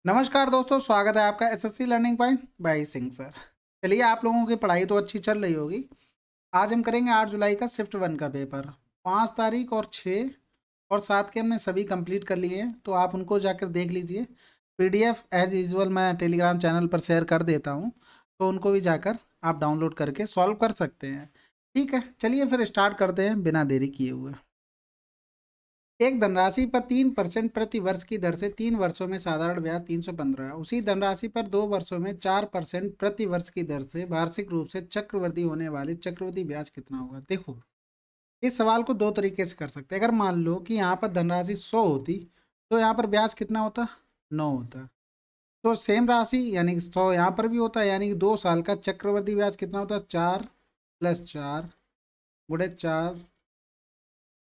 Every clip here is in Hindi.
नमस्कार दोस्तों, स्वागत है आपका SSC learning point by Singh sir. चलिए, आप लोगों की पढ़ाई तो अच्छी चल रही होगी। आज हम करेंगे 8 जुलाई का शिफ्ट 1 का पेपर। 5 तारीख और 6 और 7 के हमने सभी कंप्लीट कर लिए हैं, तो आप उनको जाकर देख लीजिए। पीडीएफ एज यूजुअल मैं टेलीग्राम चैनल पर शेयर कर देता हूँ, तो उनको भी जाकर आप डाउनलोड करके सॉल्व कर सकते हैं। ठीक है, चलिए फिर स्टार्ट करते हैं बिना देरी किए हुए। एक धनराशि पर 3% प्रति वर्ष की दर से 3 वर्षों में साधारण ब्याज 315 है। उसी धनराशि पर 2 वर्षों में 4% प्रति वर्ष की दर से वार्षिक रूप से चक्रवृद्धि होने वाली चक्रवृद्धि ब्याज कितना होगा। देखो, इस सवाल को दो तरीके से कर सकते हैं। अगर मान लो कि यहाँ पर धनराशि 100 होती, तो यहाँ पर ब्याज कितना होता, 9 होता। तो सेम राशि यानी कि 100 यहाँ पर भी होता है, यानी कि 2 साल का चक्रवृद्धि ब्याज कितना होता, 4+4 × 4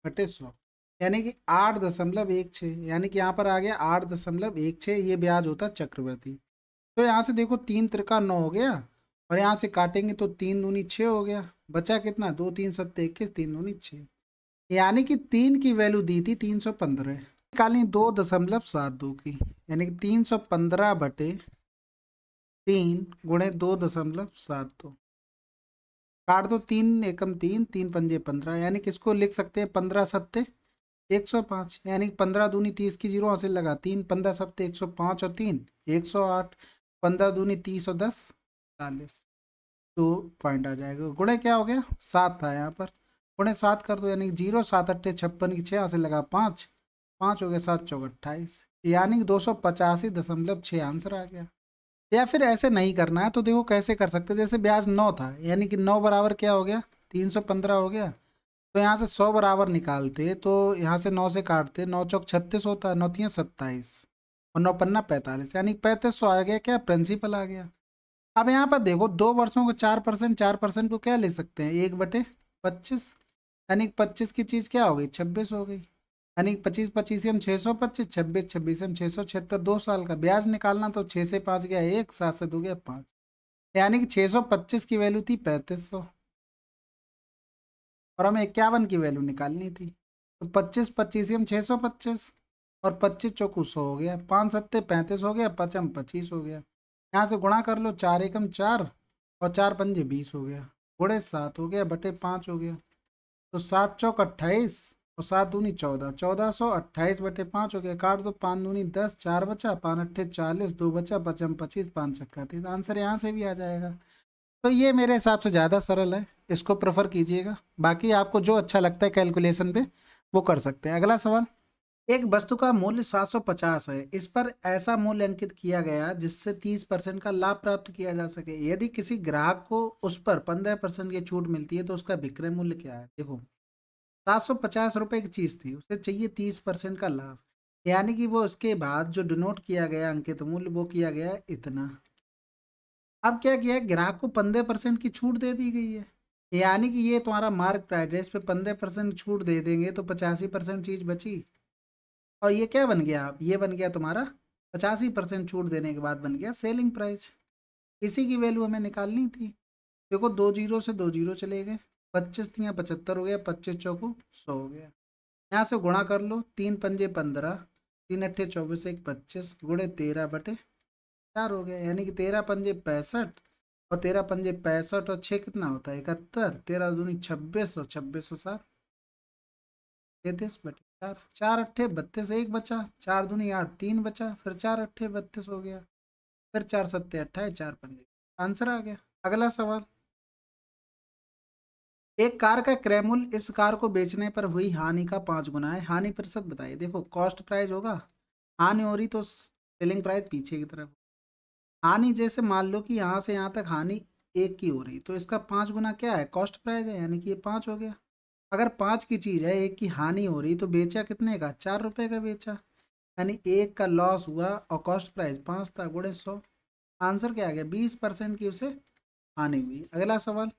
× 100, यानी कि 8.16, यानी कि यहाँ पर आ गया 8.16, ये ब्याज होता है चक्रवृद्धि। तो यहाँ से देखो 3 त्रिका 9 हो गया, और यहाँ से काटेंगे तो 3 दूनी 6 हो गया। बचा कितना, 2 3 7 21, 3 दूनी 6, यानी कि 3 की वैल्यू दी थी 315। निकाली 2.72 की, यानी कि 315/3 × 2.72। काट दो, 3 एकम 3, 3 पंजे 15, यानी कि इसको लिख सकते हैं 15 सत्ते 105, यानी 15 दूनी 30 की जीरो हासिल लगा, 3 15 सत्ते 105 और 3 108, 15 दूनी 30 और 10 40। 2 पॉइंट आ जाएगा। गुणे क्या हो गया, 7 था यहाँ पर, गुणे 7 कर दो, यानी कि 0 7 8 56 की 6 हासिल लगा 5, 5 हो गया 7 × 4 = 28, यानी कि 285.6 आंसर आ गया। या फिर ऐसे नहीं करना है तो देखो कैसे कर सकते हैं। जैसे ब्याज 9 था, यानी कि 9 बराबर क्या हो गया, 315 हो गया। तो यहाँ से 100 बराबर निकालते, तो यहाँ से 9 से काटते, 9 × 4 = 36 होता है, 9 × 3 = 27 और 9 × 5 = 45, यानी 3500 आ गया। क्या, प्रिंसिपल आ गया। अब यहाँ पर देखो 2 वर्षों को 4%, 4% को क्या ले सकते हैं, 1/25, यानी 25 की चीज़ क्या हो गई, 26 हो गई। यानी 25 25 हम 625, 26 26 हम 676। 2 साल का ब्याज निकालना, तो 6 से 5 गया 1, 7 से 2 गया 5, यानी कि 625 की वैल्यू थी 3500, और हमें 51 की वैल्यू निकालनी थी। तो 25 25 हम 625, और 25 चौकू 100 हो गया, 5 सत्ते 35 हो गया, 5 25 हो गया। यहाँ से गुणा कर लो, 4 एकम 4 और 4 पंजे 20 हो गया, गुणे 7 हो गया, बटे 5 हो गया। तो 7 × 4 = 28 और 7 दूनी 14, 1428/5 हो गया। काट दो, 5 दूनी 10, 4 बचा, 5 अट्ठे 40, 2 बचा, 5 25, 5 छक्का 30, आंसर यहाँ से भी आ जाएगा। तो ये मेरे हिसाब से ज़्यादा सरल है, इसको प्रेफर कीजिएगा। बाकी आपको जो अच्छा लगता है कैलकुलेशन पे वो कर सकते हैं। अगला सवाल, एक वस्तु का मूल्य 750 है, इस पर ऐसा मूल्य अंकित किया गया जिससे 30% का लाभ प्राप्त किया जा सके। यदि किसी ग्राहक को उस पर 15% की छूट मिलती है तो उसका विक्रय मूल्य क्या है। देखो, 750 रुपए की चीज थी, उसे चाहिए 30% का लाभ, यानी कि वो उसके बाद जो डिनोट किया गया अंकित मूल्य वो किया गया है इतना। अब क्या किया है, ग्राहक को 15% की छूट दे दी गई है, यानी कि ये तुम्हारा मार्क प्राइस है, इस पे 15% छूट दे देंगे तो 85% चीज बची। और ये क्या बन गया, अब ये बन गया तुम्हारा 85% छूट देने के बाद बन गया सेलिंग प्राइस। इसी की वैल्यू हमें निकालनी थी। देखो, 2 जीरो से 2 जीरो चले गए, 25 × 3 = 75 हो गया, 25 चौको 100 हो गया। यहाँ से गुणा कर लो, 3 पंजे 15, 3 अट्ठे 24, 1 25, गुणे 13/4 हो गया, यानी कि 13 पंजे 65, और 13 पंजे 65 और 6 कितना होता है, 71, 13 दूनी 26 और 26 और 7 33/4, 4 अट्ठे 32, 1 बचा, 4 दूनी 8, 3 बचा, फिर 4 अट्ठे 32 हो गया, फिर 4 सत्ते 28, 4 पंजे, आंसर आ गया। अगला सवाल, एक कार का क्रय मूल्य इस कार को बेचने पर हुई हानि का 5 गुना है, हानि प्रतिशत बताइए। देखो, कॉस्ट प्राइस होगा, हानि हो रही तो सेलिंग प्राइस पीछे की तरफ। हानि जैसे मान लो कि यहाँ से यहाँ तक हानि 1 की हो रही, तो इसका 5 गुना क्या है, कॉस्ट प्राइस है, यानी कि ये 5 हो गया। अगर 5 की चीज़ है, 1 की हानि हो रही, तो बेचा कितने का, 4 रुपए का बेचा, यानी 1 का लॉस हुआ, और कॉस्ट प्राइस 5 था, गुणे 100, आंसर क्या आ गया, 20% की उसे हानि हुई। अगला सवाल,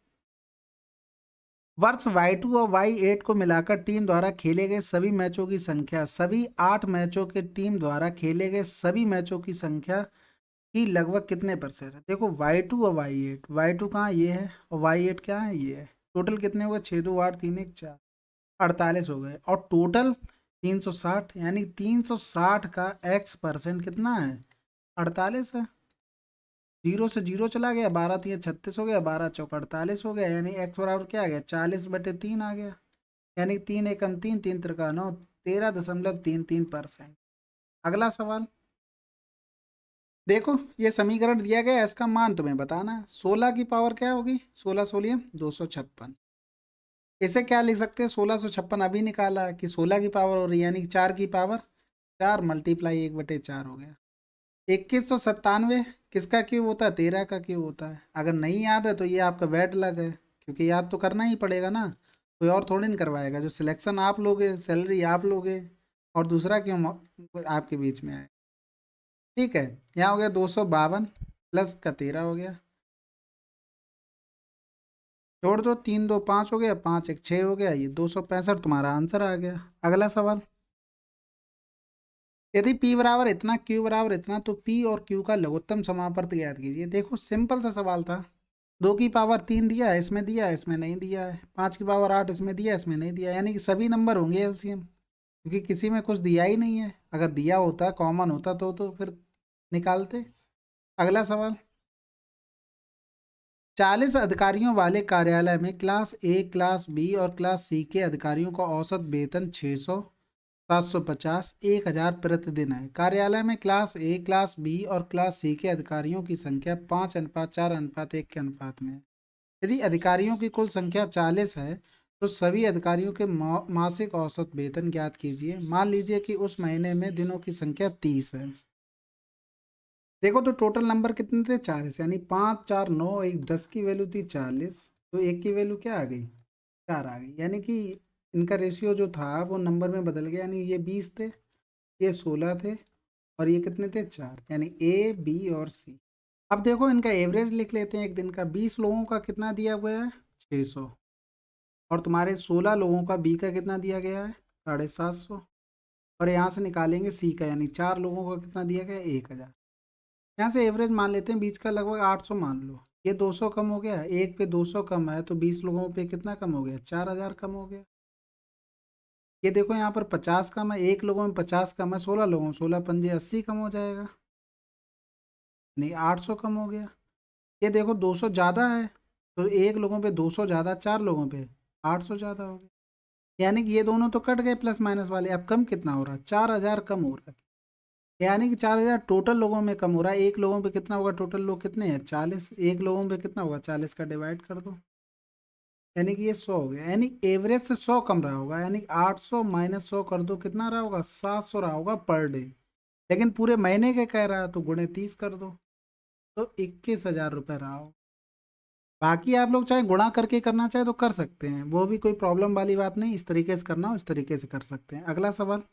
वर्ष Y2 और Y8 को मिलाकर टीम द्वारा खेले गए सभी मैचों की संख्या, सभी 8 मैचों के टीम द्वारा खेले गए सभी मैचों की संख्या की लगभग कितने % है। देखो, Y2 और Y8, Y2 कहाँ, ये है, और Y8 क्या है, ये है। टोटल कितने हुए, 6 2 8 3 1 4, 48 हो गए, और टोटल 360, यानी 360 का X% कितना है, 48 है। 0 से 0 चला गया, 12 3 36 हो गया, 12 चौक 48 हो गया, यानी x बराबर क्या आ गया 40/3 आ गया। यानी 3 एकम 3, 3 त्रिका 9, 13.33%। अगला सवाल देखो, ये समीकरण दिया गया है, इसका मान तुम्हें बताना है। 16 की पावर क्या होगी, 16 सोलियम 256। इसे क्या लिख सकते हैं, 1656 अभी निकाला कि 16 की पावर हो रही है, यानी 4 की पावर 4 मल्टीप्लाई 1/4 हो गया। 2197 किसका क्यूब होता है, 13 का क्यूब होता है। अगर नहीं याद है तो ये आपका बैड लग है, क्योंकि याद तो करना ही पड़ेगा ना, कोई और थोड़ी नहीं करवाएगा। जो सिलेक्शन आप लोगे, सैलरी आप लोगे, और दूसरा क्यों आपके बीच में आए। ठीक है, यहाँ हो गया 252 प्लस का 13 हो गया, जोड़ दो, 3 2 5 हो गया, 5 1 6 हो गया, ये 265 तुम्हारा आंसर आ गया। अगला सवाल, यदि P बराबर इतना Q बराबर इतना तो P और Q का लघुत्तम समापर्त ज्ञात कीजिए। देखो सिंपल सा सवाल था। 2 की पावर 3 दिया है, इसमें दिया है, इसमें नहीं दिया है। 5 की पावर 8 इसमें दिया है, इसमें नहीं दिया, यानी कि सभी नंबर होंगे एलसीएम, क्योंकि किसी में कुछ दिया ही नहीं है। अगर दिया होता, कॉमन होता तो फिर निकालते। अगला सवाल, 40 अधिकारियों वाले कार्यालय में क्लास ए, क्लास बी और क्लास सी के अधिकारियों का औसत वेतन 600, 750, 1000 प्रतिदिन है। कार्यालय में क्लास ए, क्लास बी और क्लास सी के अधिकारियों की संख्या 5:4:1 के अनुपात में है। यदि अधिकारियों की कुल संख्या 40 है तो सभी अधिकारियों के मासिक औसत वेतन ज्ञात कीजिए। मान लीजिए कि उस महीने में दिनों की संख्या 30 है। देखो तो टोटल नंबर कितने थे, 40, यानी 5 4 9 1 10 की वैल्यू थी 40, तो एक की वैल्यू क्या आ गई, 4 आ गई। यानी कि इनका रेशियो जो था वो नंबर में बदल गया, यानी ये 20 थे, ये 16 थे, और ये कितने थे, 4, यानी ए बी और सी। अब देखो इनका एवरेज लिख लेते हैं एक दिन का। 20 लोगों का कितना दिया गया है, 600, और तुम्हारे 16 लोगों का बी का कितना दिया गया है, 750, और यहाँ से निकालेंगे सी का, यानी 4 लोगों का कितना दिया गया है, 1000। यहाँ से एवरेज मान लेते हैं, बीच का लगभग 800 मान लो। ये 200 कम हो गया, एक पे 200 कम है, तो 20 लोगों पे कितना कम हो गया, 4000 कम हो गया। ये देखो यहाँ पर 50 कम है, एक लोगों में 50 कम है, 16 लोगों में 16 पंजे 80 कम हो जाएगा, नहीं 800 कम हो गया। ये देखो 200 ज़्यादा है, तो एक लोगों पे 200 ज़्यादा, 4 लोगों पे 800 ज़्यादा हो गया, यानी कि ये दोनों तो कट गए प्लस माइनस वाले। अब कम कितना हो रहा है, 4000 कम हो रहा है, यानी कि 4000 टोटल लोगों में कम हो रहा है। एक लोगों पे कितना होगा, टोटल लोग कितने हैं, 40, एक लोगों पे कितना होगा, 40 का डिवाइड कर दो, यानी कि ये 100 हो गया। यानी एवरेज से 100 कम रहा होगा, यानी 800 माइनस 100 कर दो, कितना रहा होगा, 700 रहा होगा पर डे। लेकिन पूरे महीने के कह रहा है तो गुणे 30 कर दो, तो 21,000 रुपये रहा हो। बाकी आप लोग चाहे गुणा करके करना चाहे तो कर सकते हैं, वो भी कोई प्रॉब्लम वाली बात नहीं। इस तरीके से करना हो इस तरीके से कर सकते हैं। अगला सवाल,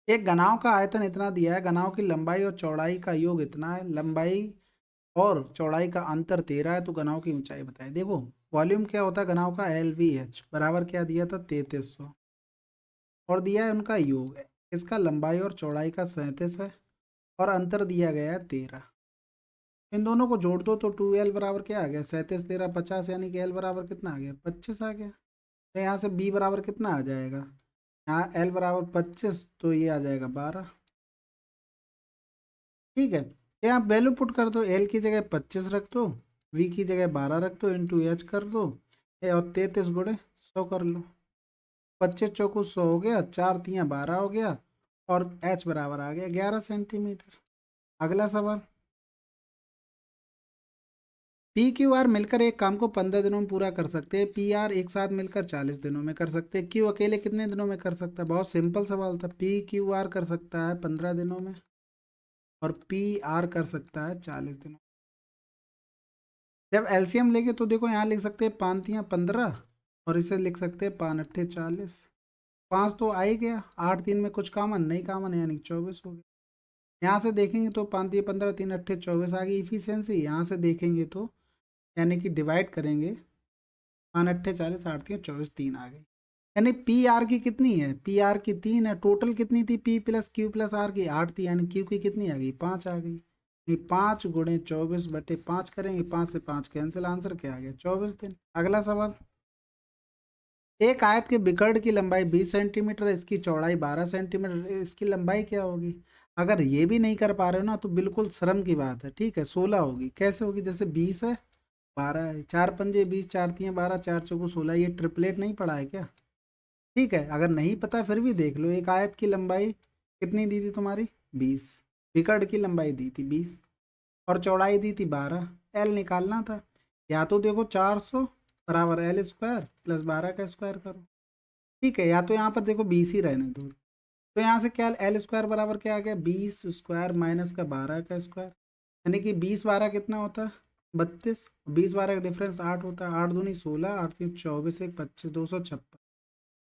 एक घनाव का आयतन इतना दिया है, घनाव की लंबाई और चौड़ाई का योग इतना है, लंबाई और चौड़ाई का अंतर 13 है, तो घनाव की ऊंचाई बताए। देखो वॉल्यूम क्या होता है घनाव का, LVH बराबर क्या दिया था, 3300, और दिया है उनका योग है, इसका लंबाई और चौड़ाई का 37 है, और अंतर दिया गया है 13। इन दोनों को जोड़ दो तो 2L बराबर क्या आ गया, 37 13 50, यानी कि L बराबर कितना आ गया, 25 आ गया। तो यहाँ से B बराबर कितना आ जाएगा, यहाँ L बराबर 25, तो ये आ जाएगा 12। ठीक है, तो यहाँ वैल्यू पुट कर दो, L की जगह 25 रख दो, V की जगह 12 रख दो, इंटू H कर दो, और 33 गुणे 100 कर लो। 25 चौकू 100 हो गया, 4 तियाँ 12 हो गया, और H बराबर आ गया 11 सेंटीमीटर। अगला सवाल, पी क्यू आर मिलकर एक काम को 15 दिनों में पूरा कर सकते हैं, पी आर एक साथ मिलकर 40 दिनों में कर सकते हैं, क्यू अकेले कितने दिनों में कर सकता है। बहुत सिंपल सवाल था। पी क्यू आर कर सकता है 15 दिनों में, और पी आर कर सकता है 40 दिनों। जब एलसीएम लेंगे तो देखो यहाँ लिख सकते हैं 5 तियाँ 15, और इसे लिख सकते हैं 5 अट्ठे 40, 5 तो आ ही गया, 8 3 में कुछ कामन नहीं, कामन है, यानी 24 हो गया। यहाँ से देखेंगे तो 5 तियाँ 15, 3 अट्ठे 24 आ गई इफिशियंसी। यहाँ से देखेंगे तो यानी कि डिवाइड करेंगे, 5 अट्ठे 40, 8 तियाँ 24, 3 आ गई। यानी पी आर की कितनी है, पी आर की 3 है। टोटल कितनी थी, P plus Q plus R की 8 थी, यानी क्यू की कितनी आ गई, 5 आ गई। नहीं 5 गुणे 24/5 करेंगे, 5 से 5 कैंसिल, आंसर क्या आ गया, 24 दिन। अगला सवाल, एक आयत के विकर्ण की लंबाई 20 सेंटीमीटर है, इसकी चौड़ाई 12 सेंटीमीटर, इसकी लंबाई क्या होगी। अगर ये भी नहीं कर पा रहे हो ना तो बिल्कुल शर्म की बात है। ठीक है, 16 होगी। कैसे होगी? जैसे 20 है, 12 है, 4 पंजे 20, 4 तियां 12, 4 चौको 16। ये ट्रिपलेट नहीं पढ़ा है क्या? ठीक है, अगर नहीं पता फिर भी देख लो। एक आयत की लंबाई कितनी दी थी तुम्हारी? 20। विकर्ण की लंबाई दी थी 20 और चौड़ाई दी थी 12। एल निकालना था। या तो देखो 400 बराबर एल स्क्वायर प्लस 12 का स्क्वायर करो। ठीक है, या तो यहाँ पर देखो 20 ही रहने दो। तो यहाँ से क्या एल स्क्वायर बराबर क्या आ गया? 20 स्क्वायर माइनस का 12 का स्क्वायर। यानी कि 20 12 कितना होता है? 32। 20 12 का डिफरेंस 8 होता है। 8 दूनी 16, 8 तीन 24, एक 25, 256।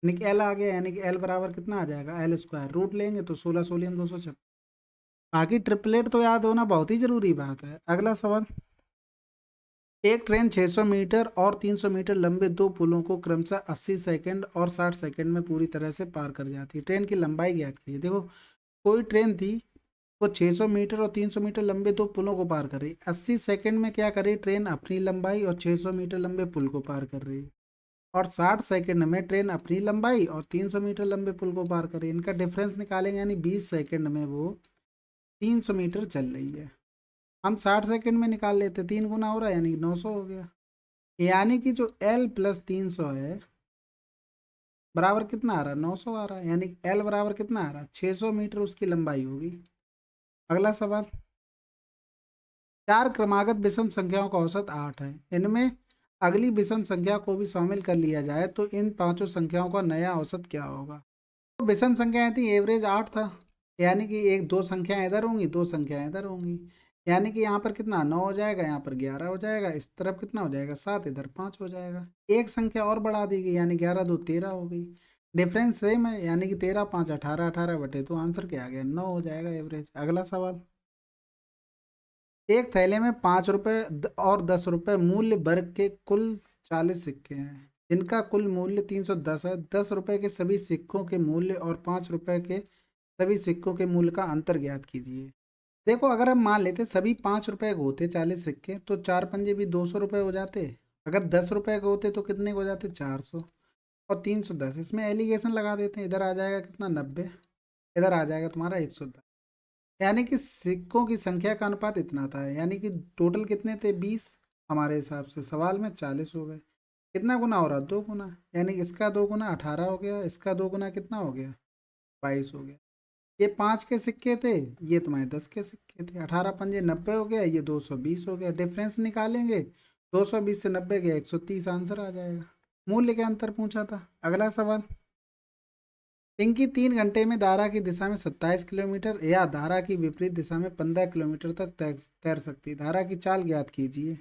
यानी कि एल आ गया। यानी कि एल बराबर कितना आ जाएगा? एल स्क्वायर रूट लेंगे तो 16 16 256। बाकी ट्रिपलेट तो याद होना बहुत ही जरूरी बात है। अगला सवाल। एक ट्रेन 600 मीटर और 300 मीटर लंबे दो पुलों को क्रमशः 80 सेकंड और 60 सेकंड में पूरी तरह से पार कर जाती है। ट्रेन की लंबाई ज्ञात कीजिए। देखो, कोई ट्रेन थी, वो 600 मीटर और 300 मीटर लंबे दो पुलों को पार कर रही। 80 सेकंड में क्या कर रही ट्रेन? अपनी लंबाई और 600 मीटर लंबे पुल को पार कर रही है। और 60 सेकंड में ट्रेन अपनी लंबाई और 300 मीटर लंबे पुल को पार कर रही है। इनका डिफरेंस निकालेंगे, यानी 20 सेकंड में वो 300 मीटर चल रही है। हम 60 सेकंड में निकाल लेते, 3 गुना हो रहा है, यानी कि 900 हो गया। यानी कि जो L प्लस 300 है बराबर कितना आ रहा है? 900 आ रहा है। यानी L बराबर कितना आ रहा है? 600 मीटर उसकी लंबाई होगी। अगला सवाल। चार क्रमागत विषम संख्याओं का औसत 8 है। इनमें अगली विषम संख्या को भी शामिल कर लिया जाए तो इन पांचों संख्याओं का नया औसत क्या होगा? तो विषम संख्याएं थी, एवरेज 8 था। यानी कि एक दो संख्याएं इधर होंगी, दो संख्याएं इधर होंगी। यानी कि यहाँ पर कितना? 9 हो जाएगा, यहाँ पर 11 हो जाएगा, इस तरफ कितना हो जाएगा? 7, इधर 5 हो जाएगा। एक संख्या और बढ़ा दी गई, यानी 11 2 13 हो गई। डिफरेंस सेम है, यानी कि 13 5 18, 18 बटे तो आंसर क्या आ गया? 9 हो जाएगा एवरेज। अगला सवाल। एक थैले में 5 रुपए और 10 रुपए मूल्य वर्ग के कुल 40 सिक्के हैं, जिनका कुल मूल्य 310 है। 10 रुपए के सभी सिक्कों के मूल्य और 5 रुपए के सभी सिक्कों के मूल्य का अंतर ज्ञात कीजिए। देखो, अगर हम मान लेते सभी 5 रुपए के होते 40 सिक्के, तो चार पंजे भी 200 रुपये हो जाते। अगर 10 रुपए के होते तो कितने के हो जाते? 400। और 310, इसमें एलिगेशन लगा देते हैं। इधर आ जाएगा कितना? 90। इधर आ जाएगा तुम्हारा 110। यानी कि सिक्कों की संख्या का अनुपात इतना था। यानी कि टोटल कितने थे? 20। हमारे हिसाब से सवाल में 40 हो गए। कितना गुना हो रहा? 2 गुना। यानी कि इसका 2 गुना 18 हो गया, इसका 2 गुना कितना हो गया? 22 हो गया। ये 5 के सिक्के थे, ये तुम्हारे 10 के सिक्के थे। 18 पंजे 90 हो गया, ये 220 हो गया। डिफरेंस निकालेंगे, 220 से 90 गया 130, आंसर आ जाएगा। मूल्य के अंतर पूछा था। अगला सवाल। पिंकी 3 घंटे में धारा की दिशा में 27 किलोमीटर या धारा की विपरीत दिशा में 15 किलोमीटर तक तैर सकती है। धारा की चाल ज्ञात कीजिए।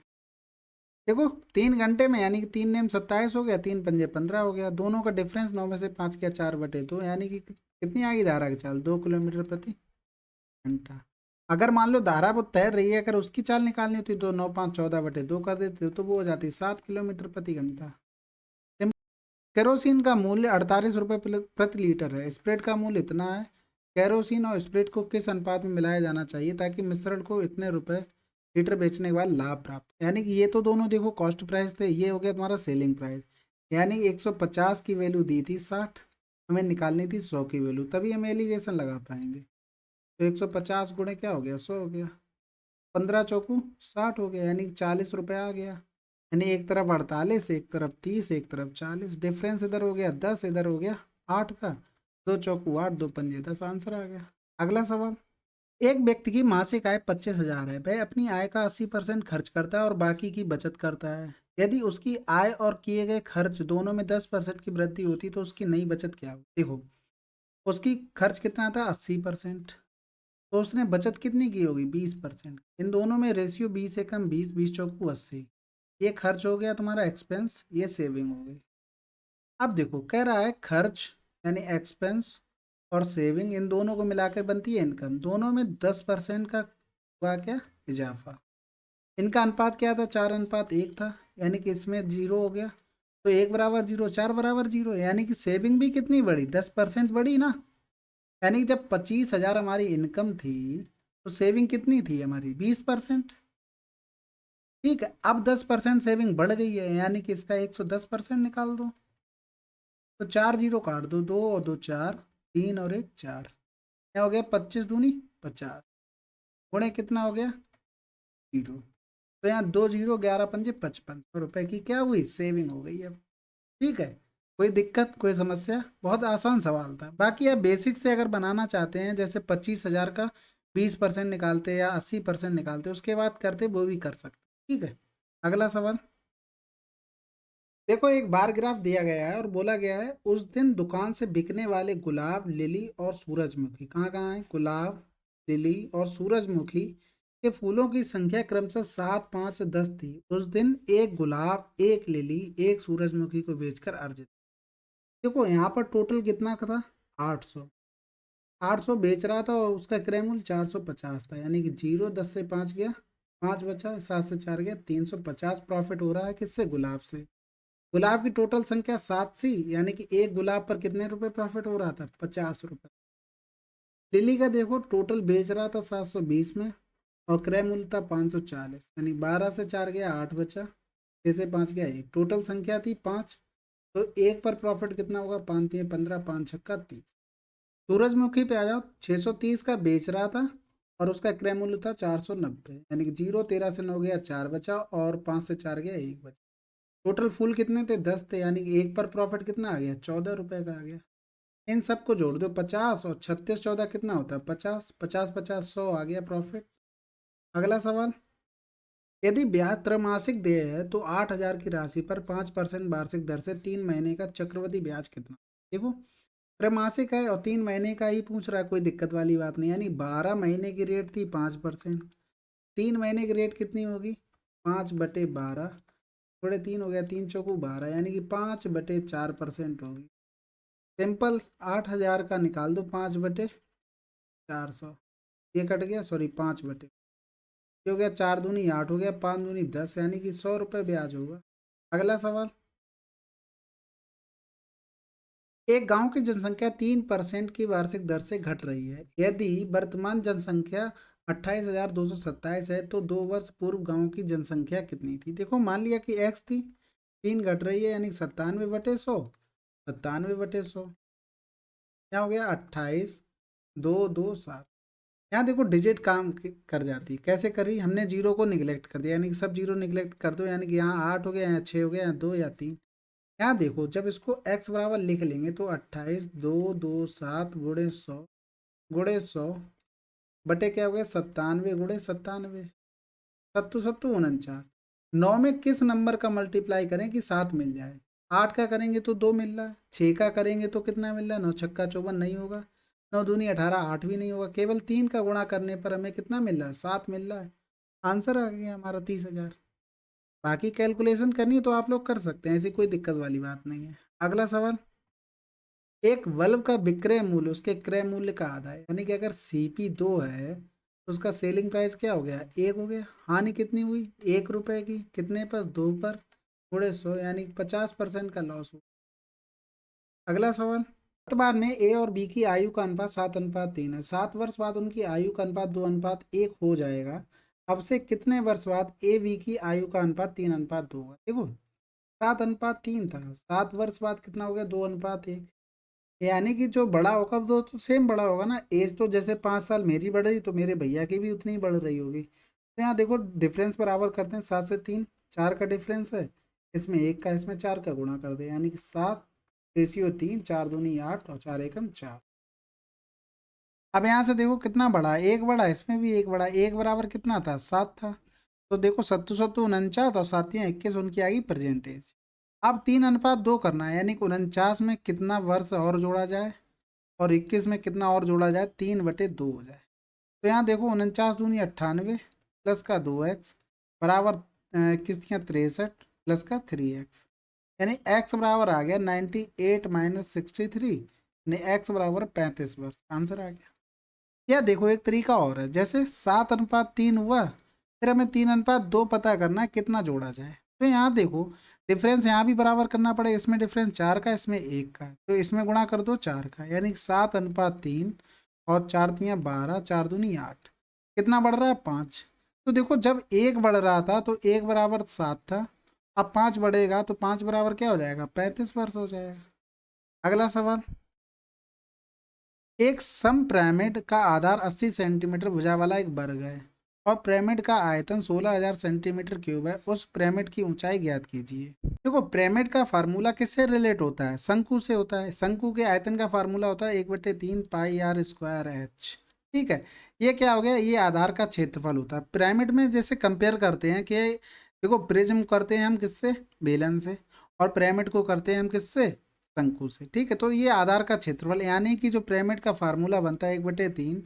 देखो, 3 घंटे में, यानी कि 3 नेम 27 हो गया, 3 पंजे 15 हो गया। दोनों का डिफरेंस 9 में से 5 किया 4 बटे 2, यानी कि कितनी आएगी धारा की चाल? 2 किलोमीटर प्रति घंटा। अगर मान लो धारा वो तैर रही है, अगर उसकी चाल निकालनी होती तो 9 5 14 बटे 2 कर देते तो वो हो जाती 7 किलोमीटर प्रति घंटा। केरोसिन का मूल्य 48 रुपये प्रति लीटर है। स्प्रेड का मूल्य इतना है। केरोसिन और स्प्रेड को किस अनुपात में मिलाया जाना चाहिए ताकि मिश्रण को इतने रुपए लीटर बेचने के बाद लाभ प्राप्त? यानी कि ये तो दोनों देखो कॉस्ट प्राइस थे, ये हो गया तुम्हारा सेलिंग प्राइस। यानी 150 की वैल्यू दी थी 60, हमें निकालनी थी 100 की वैल्यू, तभी हम एलिगेशन लगा पाएंगे। तो 150 गुणे क्या हो गया? 100 हो गया। 15 चौकू 60 हो गया, यानी 40 रुपये आ गया। यानी एक तरफ 48, एक तरफ 30, एक तरफ 40। डिफरेंस इधर हो गया 10, इधर हो गया 8 का। 2 चौकू 8, 2 पंजे 10, आंसर आ गया। अगला सवाल। एक व्यक्ति की मासिक आय 25,000 है। वह अपनी आय का 80% खर्च करता है और बाकी की बचत करता है। यदि उसकी आय और किए गए खर्च दोनों में 10% की वृद्धि होती तो उसकी नई बचत क्या होगी? देखो, उसकी खर्च कितना था? 80%। तो उसने बचत कितनी की होगी? 20%। इन दोनों में रेशियो 20 से कम 20, 20 चौकू 80। ये खर्च हो गया तुम्हारा एक्सपेंस, ये सेविंग हो गई। अब देखो, कह रहा है खर्च यानी एक्सपेंस और सेविंग, इन दोनों को मिलाकर बनती है इनकम। दोनों में 10% का हुआ क्या? इजाफा। इनका अनुपात क्या था? 4:1 था। यानी कि इसमें 0 हो गया, तो 1 बराबर 0, 4 बराबर 0। यानी कि सेविंग भी कितनी बढ़ी? 10% बढ़ी ना। यानी कि जब 25,000 हमारी इनकम थी तो सेविंग कितनी थी हमारी? 20%। ठीक है, अब 10% सेविंग बढ़ गई है, यानी कि इसका 110% निकाल दो। तो 4 जीरो काट दो, 2 और 2 4, 3 और 1 4। क्या हो गया? 25 दूनी 50 गुणे कितना हो गया 0। तो यहाँ 2 जीरो 11 पंजे 55 रुपए की क्या हुई सेविंग हो गई अब। ठीक है, कोई दिक्कत कोई समस्या, बहुत आसान सवाल था। बाकी आप बेसिक से अगर बनाना चाहते हैं जैसे 25,000 का 20% निकालते या 80% निकालते उसके बाद करते वो भी कर सकते। ठीक है, अगला सवाल देखो, एक बार ग्राफ दिया गया है और बोला गया है उस दिन दुकान से बिकने वाले गुलाब लिली और सूरजमुखी, कहाँ कहाँ है गुलाब लिली और सूरजमुखी के फूलों की संख्या क्रमशः 7, 5 से 10 थी। उस दिन एक गुलाब एक लिली एक सूरजमुखी को बेचकर अर्जित। देखो यहाँ पर टोटल कितना का था 800। 800 बेच रहा था और उसका क्रय मूल्य 450 था, यानी कि 0, 10 से 5 गया 5 बचा, 7 से 4 गया 350 प्रॉफिट हो रहा है किससे गुलाब से। गुलाब की टोटल संख्या 7 थी, यानी कि एक गुलाब पर कितने रुपए प्रॉफिट हो रहा था 50 रुपए। लिली का देखो टोटल बेच रहा था 720 में और क्रय मूल्य था 540, यानी 12 से 4 गया 8 बचा, 6 से 5 गया 1, टोटल संख्या थी 5। तो एक पर प्रॉफिट कितना होगा 5×3 = 15, 5×6 = 30। सूरजमुखी पे आ जाओ, 630 का बेच रहा था और उसका क्रय मूल्य था 490, यानी कि 0, 13 से 9 गया 4 बचा और 5 से 4 गया 1 बचा। टोटल फूल कितने थे 10 थे, यानी कि एक पर प्रॉफिट कितना आ गया 14 रुपए का आ गया। इन सबको जोड़ दो 50 और 36 14 कितना होता है 50, 50 50 100 आ गया प्रॉफिट। अगला सवाल, यदि ब्याज त्रैमासिक देय है तो 8,000 की राशि पर 5% वार्षिक दर से 3 महीने का चक्रवृद्धि ब्याज कितना। देखो त्रैमासिक है और 3 महीने का ही पूछ रहा है, कोई दिक्कत वाली बात नहीं। यानी 12 महीने की रेट थी 5%, 3 महीने की रेट कितनी होगी 5/12, थोड़े 3 हो गया 3×4 = 12, यानी कि 5/4% होगी। सिंपल 8,000 का निकाल दो 5/400, ये कट गया सॉरी 5 बटे ये हो गया 4 दूनी 8 हो गया 5 दूनी 10, यानी कि 100 रुपये ब्याज होगा। अगला सवाल, एक गांव की जनसंख्या 3% की वार्षिक दर से घट रही है। यदि वर्तमान जनसंख्या 28,227 है तो 2 वर्ष पूर्व गांव की जनसंख्या कितनी थी। देखो मान लिया कि एक्स थी, 3 घट रही है यानी 97/100, 97/100 क्या हो गया 28,227। यहाँ देखो डिजिट काम कर जाती, कैसे करी हमने जीरो को निगलेक्ट कर दिया, यानी कि सब जीरो निगलेक्ट कर दो, यानी कि यहाँ 8 हो गया यहाँ 6 हो गया यहाँ 2 या 3। यहाँ देखो जब इसको x बराबर लिख लेंगे तो 28,227 गुणे 100 बटे क्या हो गया 97 गुणे 97, सत्तू सत्तू 49। 9 में किस नंबर का मल्टीप्लाई करें कि 7 मिल जाए। 8 का करेंगे तो 2 मिल रहा है, 6 का करेंगे तो कितना मिल रहा है 9×6 = 54 नहीं होगा, 9 दूनी 18 8 भी नहीं होगा, केवल 3 का गुणा करने पर हमें कितना मिल रहा है 7 मिल रहा है। आंसर आ गया हमारा 30,000। बाकी कैलकुलेशन करनी है तो आप लोग कर सकते हैं, ऐसी कोई दिक्कत वाली बात नहीं है। अगला सवाल, एक बल्ब का विक्रय मूल्य उसके क्रय मूल्य का आधा है, यानी कि अगर सीपी 2 है तो उसका सेलिंग प्राइस क्या हो गया 1 हो गया। हानि कितनी हुई 1 रुपए की, कितने पर 2 पर, गुणे 100, यानी कि 50% का लॉस हो। अगला सवाल, वर्तमान में ए और बी की आयु का अनुपात 7:3 है। 7 वर्ष बाद उनकी आयु का अनुपात 2:1 हो जाएगा। अब से कितने वर्ष बाद ए बी की आयु का अनुपात 3:2 होगा। देखो 7:3 था, 7 वर्ष बाद कितना हो गया 2:1, यानी कि जो बड़ा होगा वो तो सेम बड़ा होगा ना। एज तो जैसे 5 साल मेरी बढ़ रही तो मेरे भैया की भी उतनी ही बढ़ रही होगी। तो यहाँ देखो डिफरेंस बराबर करते हैं, 7 से 3 4 का डिफरेंस है, इसमें 1 का इसमें 4 का गुणा कर दे, यानी कि 7/3, 4 दूनी 8 और 4 एकम 4। अब यहाँ से देखो कितना बड़ा, एक बड़ा इसमें भी एक बड़ा, एक बराबर कितना था 7 था। तो देखो सत्तू सत्तू 49 और 7 × 21 उनकी आ गई परसेंटेज। अब 3:2 करना है, यानी कि 49 में कितना वर्ष और जोड़ा जाए और 21 में कितना और जोड़ा जाए 3/2 हो जाए। तो यहाँ देखो 49 दूनी 98 प्लस का 2x बराबर किसका 63 प्लस का 3x, यानी x बराबर आ गया 98 - 63, यानी x बराबर 35 वर्ष। आंसर आ गया। या देखो एक तरीका और है, जैसे 7:3 हुआ फिर हमें 3:2 पता करना है कितना जोड़ा जाए। तो यहाँ देखो डिफरेंस यहाँ भी बराबर करना पड़ेगा, इसमें डिफरेंस 4 का इसमें 1 का, तो इसमें गुणा कर दो 4 का, यानी 7:3 और 4×3 = 12, 4 दूनी 8, कितना बढ़ रहा है 5। तो देखो जब 1 बढ़ रहा था तो 1 बराबर 7 था, अब 5 बढ़ेगा तो 5 बराबर क्या हो जाएगा 35 वर्ष हो जाएगा। अगला सवाल, एक सम पिरामिड का आधार 80 सेंटीमीटर भुजा वाला एक वर्ग है और पिरामिड का आयतन 16,000 सेंटीमीटर क्यूब है, उस पिरामिड की ऊंचाई ज्ञात कीजिए। देखो पिरामिड का फार्मूला किससे रिलेट होता है? शंकु से होता है। शंकु के आयतन का फार्मूला होता है 1/3 पाई r² h। ठीक है, ये क्या हो गया? ये आधार का क्षेत्रफल होता है। पिरामिड में जैसे कंपेयर करते हैं कि देखो प्रिज्म करते हैं हम किससे? बेलन से। और पिरामिड को करते हैं हम किससे? शंकु से। ठीक है, तो ये आधार का क्षेत्रफल, यानी कि जो पिरामिड का फार्मूला बनता है 1/3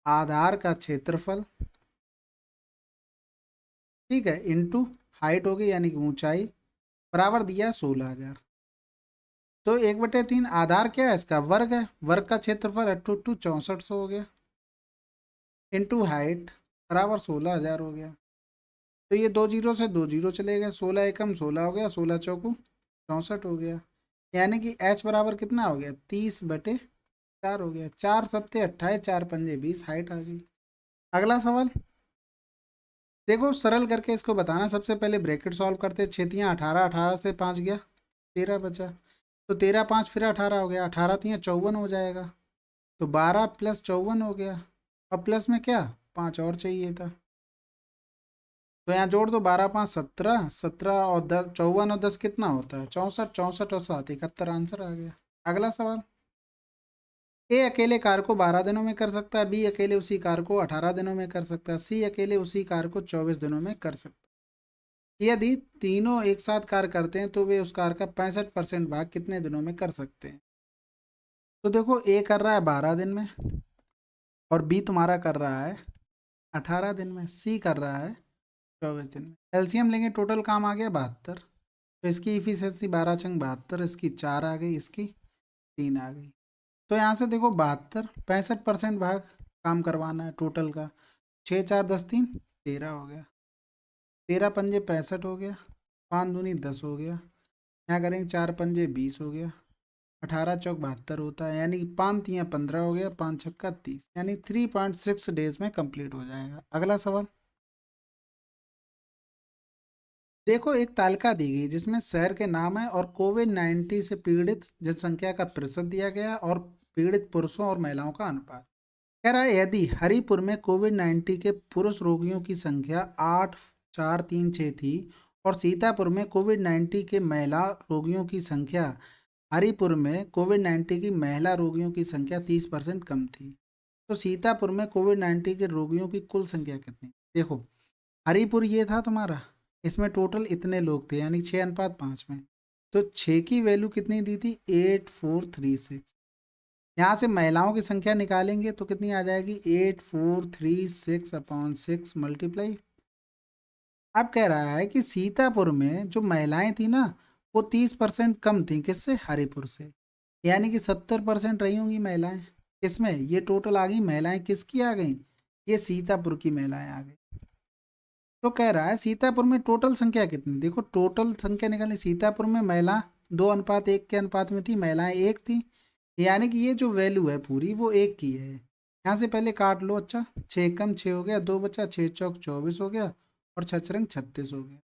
आधार का क्षेत्रफल, ठीक है, इंटू हाइट होगी यानी कि ऊंचाई, बराबर दिया 16,000। तो 1/3 आधार क्या है? इसका वर्ग है, वर्ग का क्षेत्रफल 8 × 6400 हो गया, इंटू हाइट बराबर 16,000 हो गया। तो ये 2 जीरो से 2 जीरो चले गए, 16 एकम 16 हो गया, 16 चौकू 64 हो गया, यानी कि h बराबर कितना हो गया? 30/4 हो गया। 4 सत्ते 28, 4 पंजे 20, हाइट आ गई। अगला सवाल देखो, सरल करके इसको बताना। सबसे पहले ब्रैकेट सॉल्व करते, 6×3 = 18, 18 से 5 गया 13 बचा, तो 13 5 फिर 18 हो गया, 18 3 54 हो जाएगा, तो 12 + 54 हो गया। अब प्लस में क्या? 5 और चाहिए था, तो यहाँ जोड़ दो, 12 5 17, 17 और 10 54 और 10 कितना होता है? 64, 64 और 7 71, आंसर आ गया। अगला सवाल, ए अकेले कार को 12 दिनों में कर सकता है, बी अकेले उसी कार को 18 दिनों में कर सकता है, सी अकेले उसी कार को 24 दिनों में कर सकता है। यदि तीनों एक साथ कार करते हैं तो वे उस कार का 65% भाग कितने दिनों में कर सकते हैं? तो देखो, ए कर रहा है 12 दिन में और बी तुम्हारा कर रहा है 18 दिन में, सी कर रहा है 24 दिन में। एलसीएम लेंगे, टोटल काम आ गया 72, तो इसकी इफिशियंसी 12×72, इसकी 4 आ गई, इसकी 3 आ गई। तो यहाँ से देखो 72, 65% भाग काम करवाना है टोटल का, 6 4 10 3 13 हो गया, 13 पंजे 65 हो गया, 5 दूनी 10 हो गया, यहाँ करेंगे 4 पंजे 20 हो गया, 18 चौक 72 होता है, यानी कि 5 तियाँ 15 हो गया, 5 छक्का 30, यानी 3.6 डेज में कंप्लीट हो जाएगा। अगला सवाल देखो, एक तालिका दी गई जिसमें शहर के नाम है और कोविड-19 से पीड़ित जनसंख्या का प्रतिशत दिया गया और पीड़ित पुरुषों और महिलाओं का अनुपात। कह रहा है यदि हरिपुर में कोविड-19 के पुरुष रोगियों की संख्या 8,436 थी और सीतापुर में कोविड-19 के महिला रोगियों की संख्या, हरिपुर में कोविड-19 की महिला रोगियों की संख्या 30% कम थी, तो सीतापुर में कोविड-19 के रोगियों की कुल संख्या कितनी? देखो, हरिपुर ये था तुम्हारा, इसमें टोटल इतने लोग थे यानी 6:5 में, तो 6 की वैल्यू कितनी दी थी? 8436। यहाँ से महिलाओं की संख्या निकालेंगे तो कितनी आ जाएगी? 8436/6 मल्टीप्लाई। अब कह रहा है कि सीतापुर में जो महिलाएं थी ना, वो 30% कम थी किससे? हरिपुर से, यानी कि 70% रही होंगी महिलाएं। किसमें? ये टोटल आ गई महिलाएं, किसकी आ गई? ये सीतापुर की महिलाएं आ गई। तो कह रहा है सीतापुर में टोटल संख्या कितनी? देखो, टोटल संख्या निकालनी, सीतापुर में महिला 2:1 के अनुपात में थी, महिलाएं 1 थी, यानी कि ये जो वैल्यू है पूरी वो 1 की है। यहाँ से पहले काट लो। अच्छा, 6 कम 6 हो गया, 2 बचा, 6 चौक 24 हो गया और 6 36 हो गया,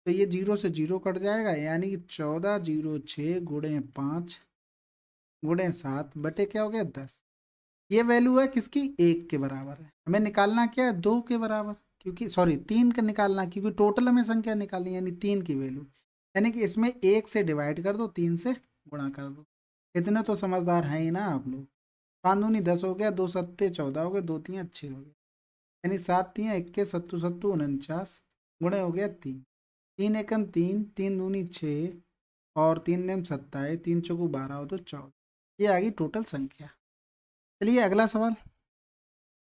तो ये 0 से 0 कट जाएगा, यानी कि 1406 गुणे 5 गुणे 7 बटे क्या हो गया? 10। ये वैल्यू है किसकी? 1 के बराबर है। हमें निकालना क्या है? 2 के बराबर, क्योंकि सॉरी 3 का निकालना, क्योंकि टोटल हमें संख्या निकालनी, यानी 3 की वैल्यू, यानी कि इसमें 1 से डिवाइड कर दो, 3 से गुणा कर दो। इतने तो समझदार हैं ही ना आप लोग। 5 दूनी 10 हो गया, 2 सत्ते 14 हो गए, 2 तियाँ 6 हो गया, यानी 7 तियाँ 21, सत्तू सत्तू 49 गुणे हो गया 3, 3 एकम 3, 3 दूनी 6 और 3 नेम 27, 3 चौकू 12 हो तो 14। ये आ गई टोटल संख्या। चलिए अगला सवाल,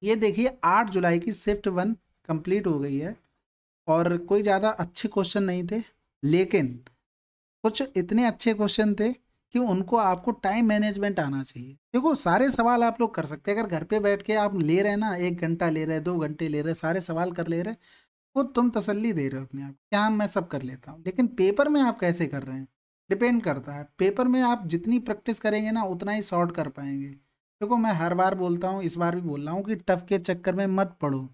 ये देखिए 8 जुलाई की शिफ्ट 1 कंप्लीट हो गई है और कोई ज़्यादा अच्छे क्वेश्चन नहीं थे, लेकिन कुछ इतने अच्छे क्वेश्चन थे कि उनको आपको टाइम मैनेजमेंट आना चाहिए। देखो, सारे सवाल आप लोग कर सकते हैं, अगर घर पे बैठ के आप ले रहे हैं ना, 1 घंटा ले रहे हैं, 2 घंटे ले रहे हैं, सारे सवाल कर ले रहे हैं, खुद तुम तसल्ली दे रहे हो अपने आप क्या मैं सब कर लेता हूँ, लेकिन पेपर में आप कैसे कर रहे हैं डिपेंड करता है। पेपर में आप जितनी प्रैक्टिस करेंगे ना उतना ही शॉर्ट कर पाएंगे। देखो, मैं हर बार बोलता हूँ, इस बार भी बोल रहा हूँ कि टफ के चक्कर में मत पड़ो।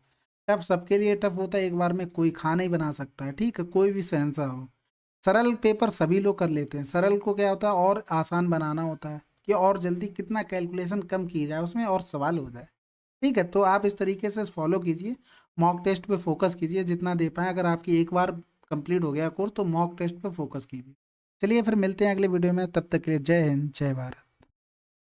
टफ सबके लिए टफ होता है, एक बार में कोई खाना ही बना सकता है, ठीक है, कोई भी शहंशाह हो। सरल पेपर सभी लोग कर लेते हैं, सरल को क्या होता है और आसान बनाना होता है कि और जल्दी कितना कैलकुलेशन कम की जाए उसमें और सवाल हो जाए। ठीक है, तो आप इस तरीके से फॉलो कीजिए, मॉक टेस्ट पे फोकस कीजिए जितना दे पाएँ। अगर आपकी एक बार कंप्लीट हो गया कोर्स तो मॉक टेस्ट पे फोकस कीजिए। चलिए फिर मिलते हैं अगले वीडियो में, तब तक के लिए जय हिंद जय भारत।